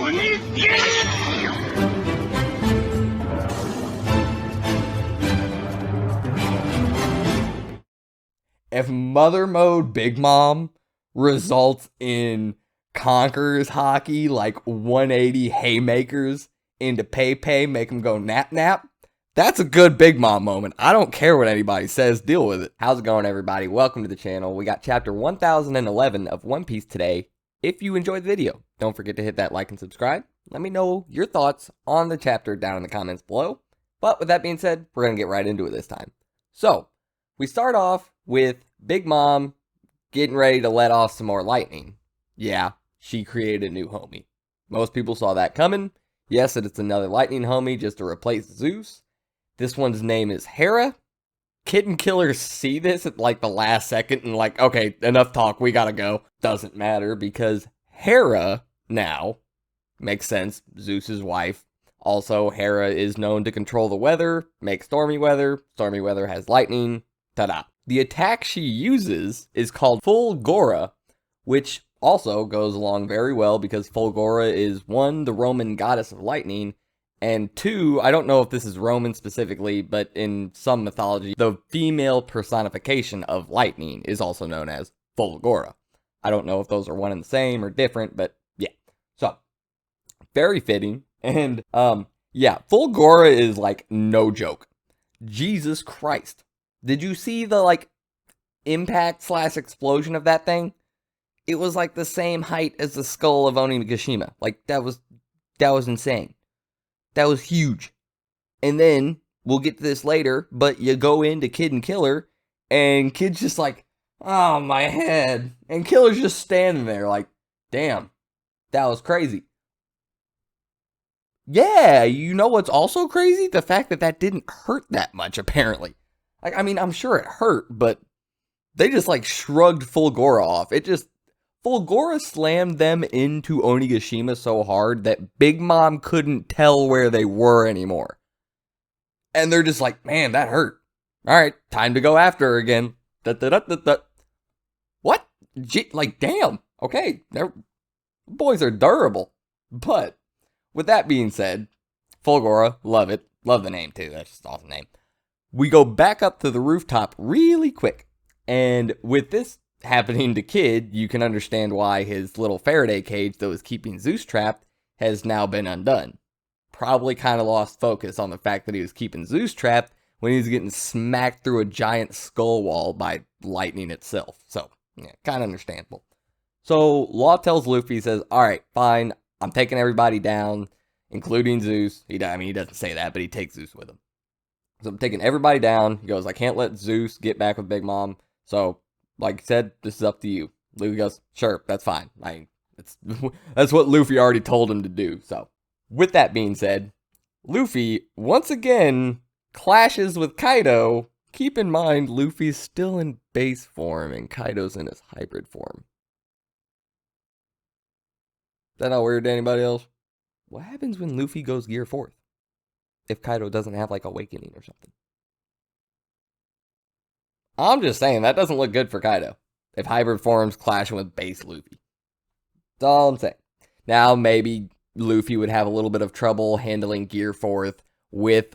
If Mother Mode Big Mom results in Conquerors hockey like 180 haymakers into Pei, make them go nap nap, that's a good Big Mom moment. I don't care what anybody says, deal with it. How's it going, everybody? Welcome to the channel. We got chapter 1011 of One Piece today. If you enjoyed the video, don't forget to hit that like and subscribe. Let me know your thoughts on the chapter down in the comments below. But with that being said, we're going to get right into it this time. So, we start off with Big Mom getting ready to let off some more lightning. Yeah, she created a new homie. Most people saw that coming. Yes, it's another lightning homie just to replace Zeus. This one's name is Hera. Kid and Killer see this at like the last second and like, okay, enough talk, we gotta go. Doesn't matter because Hera now makes sense, Zeus's wife. Also, Hera is known to control the weather, make stormy weather. Stormy weather has lightning. Ta-da. The attack she uses is called Fulgora, which also goes along very well because Fulgora is 1, the Roman goddess of lightning, and 2, I don't know if this is Roman specifically, but in some mythology, the female personification of lightning is also known as Fulgora. I don't know if those are one and the same or different, but yeah. So, very fitting, and yeah, Fulgora is like no joke. Jesus Christ. Did you see the, like, impact / explosion of that thing? It was, like, the same height as the skull of Onigashima. Like, that was insane. That was huge. And then, we'll get to this later, but you go into Kid and Killer, and Kid's just like, oh, my head. And Killer's just standing there like, damn, that was crazy. Yeah, you know what's also crazy? The fact that that didn't hurt that much, apparently. Like, I mean, I'm sure it hurt, but they just, like, shrugged Fulgora off. Fulgora slammed them into Onigashima so hard that Big Mom couldn't tell where they were anymore. And they're just like, man, that hurt. All right, time to go after her again. What? Like, damn. Okay, boys are durable. But, with that being said, Fulgora, love it. Love the name, too. That's just an awesome name. We go back up to the rooftop really quick, and with this happening to Kid, you can understand why his little Faraday cage that was keeping Zeus trapped has now been undone. Probably kind of lost focus on the fact that he was keeping Zeus trapped when he was getting smacked through a giant skull wall by lightning itself. So, yeah, kind of understandable. So, Law tells Luffy, says, alright, fine, I'm taking everybody down, including Zeus. He doesn't say that, but he takes Zeus with him. So I'm taking everybody down. He goes, I can't let Zeus get back with Big Mom. So, like I said, this is up to you. Luffy goes, sure, that's fine. That's what Luffy already told him to do. So, with that being said, Luffy, once again, clashes with Kaido. Keep in mind, Luffy's still in base form and Kaido's in his hybrid form. Is that not weird to anybody else? What happens when Luffy goes Gear 4th? If Kaido doesn't have, like, Awakening or something. I'm just saying, that doesn't look good for Kaido. If hybrid forms clashing with base Luffy. That's all I'm saying. Now, maybe Luffy would have a little bit of trouble handling Gear 4th with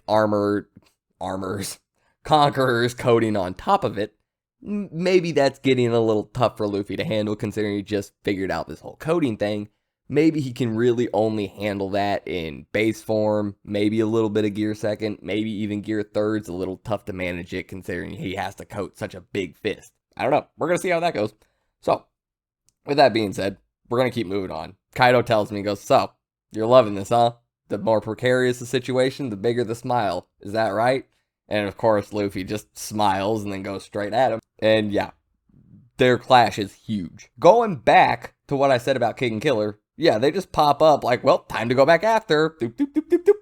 Conqueror's coding on top of it. Maybe that's getting a little tough for Luffy to handle, considering he just figured out this whole coding thing. Maybe he can really only handle that in base form, maybe a little bit of Gear 2nd, maybe even Gear 3rd's a little tough to manage it considering he has to coat such a big fist. I don't know. We're going to see how that goes. So, with that being said, we're going to keep moving on. Kaido tells me, he goes, so, you're loving this, huh? The more precarious the situation, the bigger the smile. Is that right? And of course, Luffy just smiles and then goes straight at him. And yeah, their clash is huge. Going back to what I said about Kid and Killer, yeah, they just pop up like, well, time to go back after. Doop, doop, doop, doop, doop.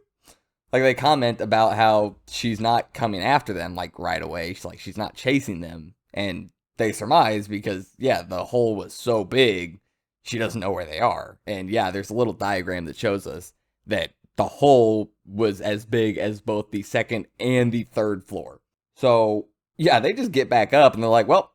Like, they comment about how she's not coming after them, like, right away. She's not chasing them. And they surmise because, yeah, the hole was so big, she doesn't know where they are. And yeah, there's a little diagram that shows us that the hole was as big as both the 2nd and the 3rd floor. So, yeah, they just get back up and they're like, well,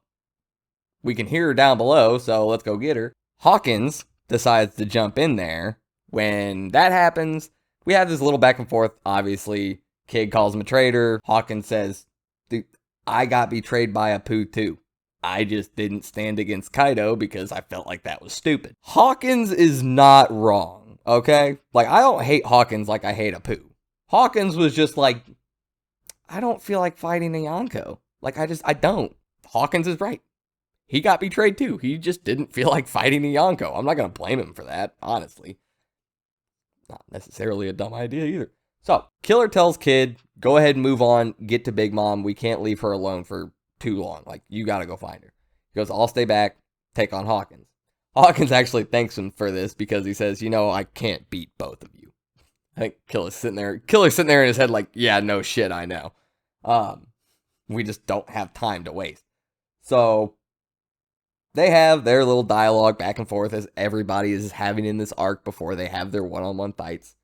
we can hear her down below, so let's go get her. Hawkins decides to jump in there When that happens, we have this little back and forth. Obviously, Kid calls him a traitor. Hawkins says, dude, I got betrayed by Apu too. I just didn't stand against Kaido because I felt like that was stupid. Hawkins is not wrong, okay? Like, I don't hate Hawkins like I hate Apu. Hawkins was just like, I don't feel like fighting a Yonko. Like, I don't. Hawkins is right. He got betrayed too. He just didn't feel like fighting a Yonko. I'm not going to blame him for that, honestly. Not necessarily a dumb idea either. So, Killer tells Kid, go ahead and move on, get to Big Mom. We can't leave her alone for too long. Like, you gotta go find her. He goes, I'll stay back, take on Hawkins. Hawkins actually thanks him for this because he says, I can't beat both of you. I think Killer's sitting there in his head like, yeah, no shit, I know. We just don't have time to waste. So, they have their little dialogue back and forth as everybody is having in this arc before they have their one-on-one fights.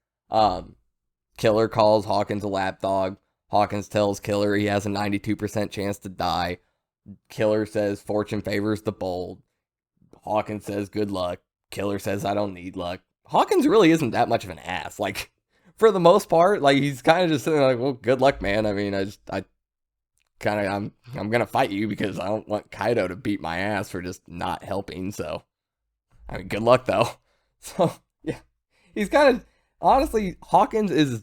Killer calls Hawkins a lapdog. Hawkins tells Killer he has a 92% chance to die. Killer says fortune favors the bold. Hawkins says good luck. Killer says I don't need luck. Hawkins really isn't that much of an ass. Like, for the most part, like, he's kind of just sitting there like, well, good luck, man. I mean, I'm gonna fight you because I don't want Kaido to beat my ass for just not helping. So, I mean, good luck though. So, yeah, he's kind of, honestly, Hawkins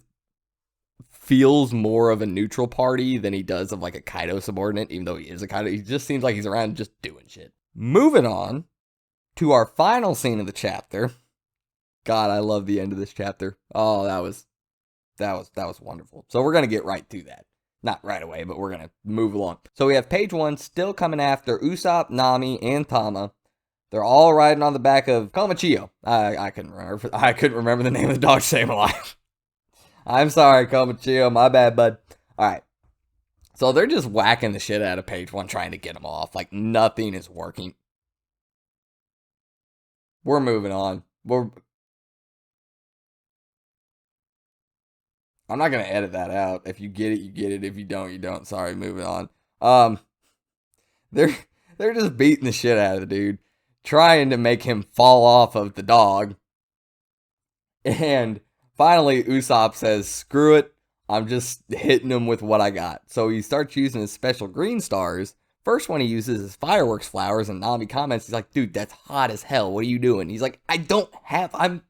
feels more of a neutral party than he does of like a Kaido subordinate, even though he is a Kaido. He just seems like he's around just doing shit. Moving on to our final scene of the chapter. God, I love the end of this chapter. Oh, that was wonderful. So we're gonna get right to that. Not right away, but we're gonna move along. So we have page 1 still coming after Usopp, Nami, and Tama. They're all riding on the back of Komichio. I couldn't remember the name of the dog to save my life. I'm sorry, Komichio. My bad, bud. Alright. So they're just whacking the shit out of page 1 trying to get him off. Like, nothing is working. We're moving on. I'm not going to edit that out. If you get it, you get it. If you don't, you don't. Sorry, moving on. They're just beating the shit out of the dude, trying to make him fall off of the dog. And finally, Usopp says, screw it, I'm just hitting him with what I got. So he starts using his special green stars. First one he uses is fireworks flowers, and Nami comments, he's like, dude, that's hot as hell. What are you doing? He's like, I'm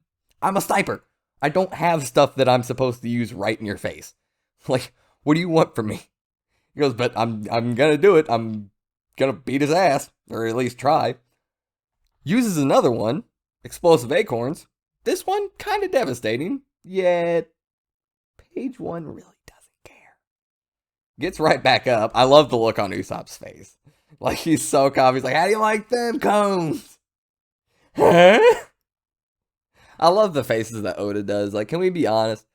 a sniper. I don't have stuff that I'm supposed to use right in your face. Like, what do you want from me? He goes, but I'm gonna do it. I'm gonna beat his ass, or at least try. Uses another one, explosive acorns. This one, kind of devastating, yet page 1 really doesn't care. Gets right back up. I love the look on Usopp's face. Like, he's so calm. He's like, how do you like them cones? Huh? I love the faces that Oda does. Like, can we be honest?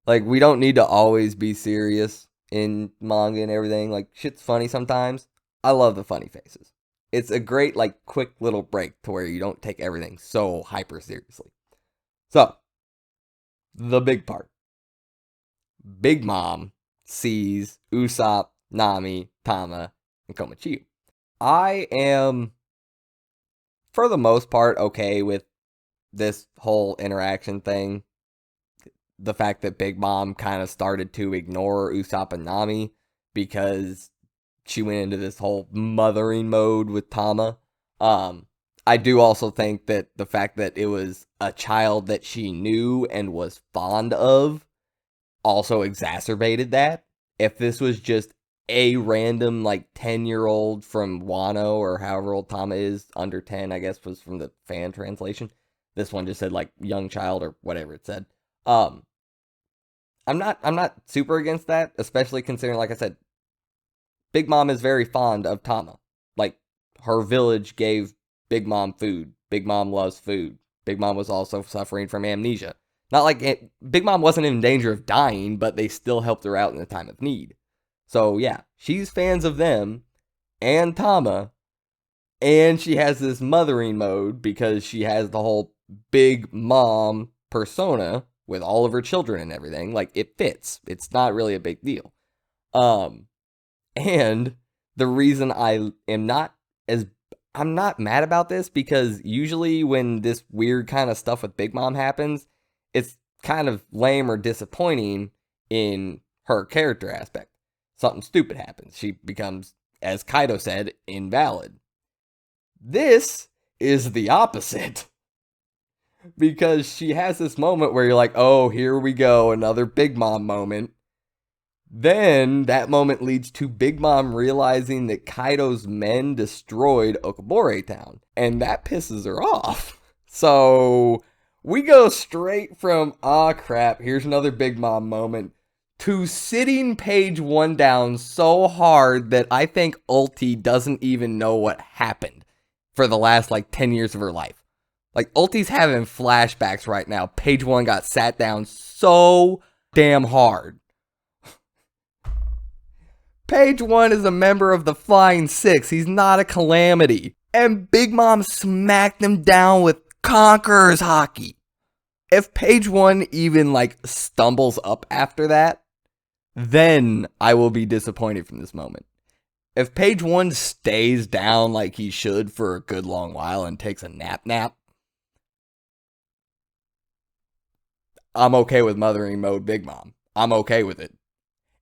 Like, we don't need to always be serious in manga and everything. Like, shit's funny sometimes. I love the funny faces. It's a great, like, quick little break to where you don't take everything so hyper seriously. So, the big part. Big Mom sees Usopp, Nami, Tama, and Komichio. I am, for the most part, okay with this whole interaction thing. The fact that Big Mom kind of started to ignore Usopp and Nami because she went into this whole mothering mode with Tama. I do also think that the fact that it was a child that she knew and was fond of also exacerbated that. If this was just a random, like, 10-year-old from Wano, or however old Tama is, under 10, I guess, was from the fan translation. This one just said, like, young child, or whatever it said. I'm not super against that, especially considering, like I said, Big Mom is very fond of Tama. Like, her village gave Big Mom food. Big Mom loves food. Big Mom was also suffering from amnesia. Not like Big Mom wasn't in danger of dying, but they still helped her out in the time of need. So yeah, she's fans of them and Tama, and she has this mothering mode because she has the whole Big Mom persona with all of her children and everything. Like, it fits. It's not really a big deal. And the reason I'm not mad about this, because usually when this weird kind of stuff with Big Mom happens, it's kind of lame or disappointing in her character aspect. Something stupid happens. She becomes, as Kaido said, invalid. This is the opposite. Because she has this moment where you're like, oh, here we go, another Big Mom moment. Then that moment leads to Big Mom realizing that Kaido's men destroyed Okobore Town. And that pisses her off. So we go straight from, ah crap, here's another Big Mom moment, to sitting page 1 down so hard that I think Ulti doesn't even know what happened for the last 10 years of her life. Ulti's having flashbacks right now. Page 1 got sat down so damn hard. Page 1 is a member of the Flying Six. He's not a calamity. And Big Mom smacked him down with Conqueror's Haki. If Page 1 even stumbles up after that, then I will be disappointed from this moment. If Page 1 stays down like he should for a good long while and takes a nap, I'm okay with Mothering Mode Big Mom. I'm okay with it.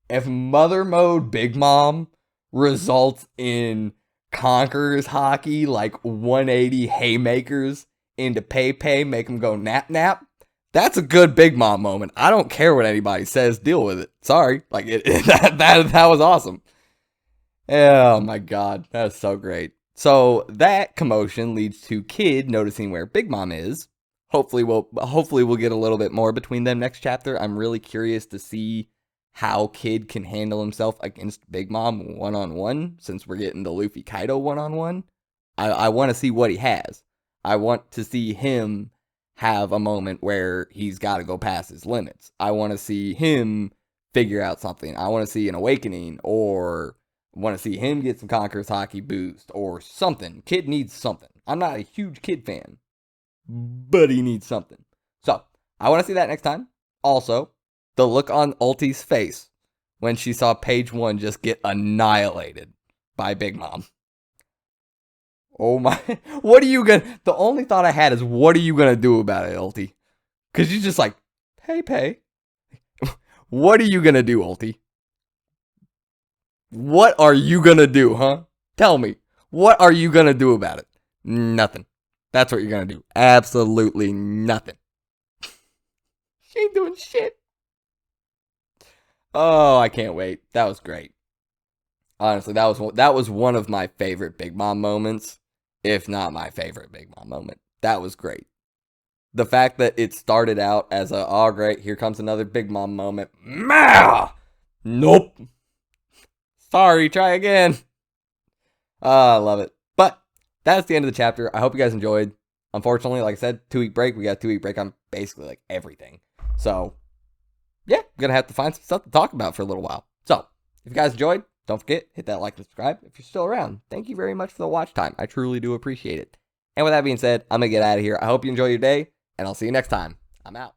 If Mother Mode Big Mom results in Conqueror's Haki, 180 haymakers into Pei, make him go nap, that's a good Big Mom moment. I don't care what anybody says, deal with it. Sorry. That was awesome. Oh my god, that's so great. So that commotion leads to Kid noticing where Big Mom is. Hopefully we'll get a little bit more between them next chapter. I'm really curious to see how Kid can handle himself against Big Mom one-on-one, since we're getting the Luffy Kaido one-on-one. I want to see what he has. I want to see him have a moment where he's got to go past his limits. I want to see him figure out something. I want to see an awakening, or want to see him get some Conqueror's Haki boost, or something. Kid needs something. I'm not a huge Kid fan, but he needs something. So, I want to see that next time. Also, the look on Ulti's face when she saw Page 1 just get annihilated by Big Mom. Oh my, what are you gonna, the only thought I had is, what are you gonna do about it, Ulti? Because you're just like, Pei. What are you gonna do, Ulti? What are you gonna do, huh? Tell me. What are you gonna do about it? Nothing. That's what you're gonna do. Absolutely nothing. She ain't doing shit. Oh, I can't wait. That was great. Honestly, that was one of my favorite Big Mom moments, if not my favorite Big Mom moment. That was great. The fact that it started out as a, oh great, here comes another Big Mom moment. Mah! Nope. Sorry, try again. I love it. But that's the end of the chapter. I hope you guys enjoyed. Unfortunately, like I said, 2-week break. We got a 2-week break on basically everything. So, yeah, I'm going to have to find some stuff to talk about for a little while. So, if you guys enjoyed, don't forget, hit that like and subscribe if you're still around. Thank you very much for the watch time. I truly do appreciate it. And with that being said, I'm going to get out of here. I hope you enjoy your day, and I'll see you next time. I'm out.